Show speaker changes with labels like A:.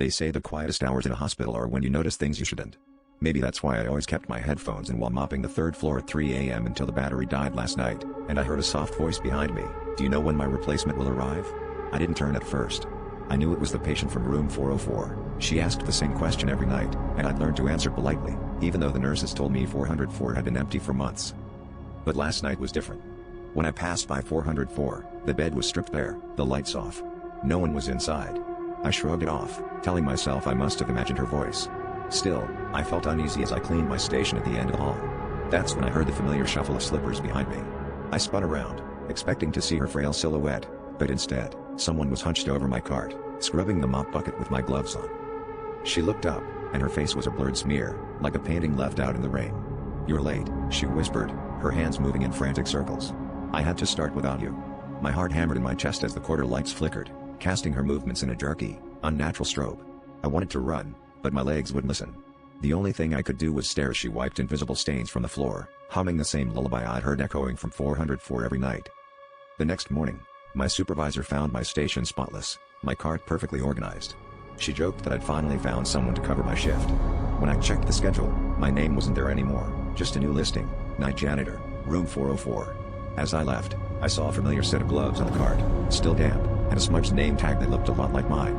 A: They say the quietest hours in a hospital are when you notice things you shouldn't. Maybe that's why I always kept my headphones in while mopping the third floor at 3 a.m. until the battery died last night, and I heard a soft voice behind me. Do you know when my replacement will arrive? I didn't turn at first. I knew it was the patient from room 404. She asked the same question every night, and I'd learned to answer politely, even though the nurses told me 404 had been empty for months. But last night was different. When I passed by 404, the bed was stripped bare, the lights off. No one was inside. I shrugged it off, telling myself I must have imagined her voice. Still, I felt uneasy as I cleaned my station at the end of the hall. That's when I heard the familiar shuffle of slippers behind me. I spun around, expecting to see her frail silhouette, but instead, someone was hunched over my cart, scrubbing the mop bucket with my gloves on. She looked up, and her face was a blurred smear, like a painting left out in the rain. "You're late," she whispered, her hands moving in frantic circles. "I had to start without you." My heart hammered in my chest as the quarter lights flickered, casting her movements in a jerky, unnatural strobe. I wanted to run, but my legs wouldn't listen. The only thing I could do was stare as she wiped invisible stains from the floor, humming the same lullaby I'd heard echoing from 404 every night. The next morning, my supervisor found my station spotless, my cart perfectly organized. She joked that I'd finally found someone to cover my shift. When I checked the schedule, my name wasn't there anymore, just a new listing, night janitor, room 404. As I left, I saw a familiar set of gloves on the cart, still damp, and a smudged name tag that looked a lot like mine.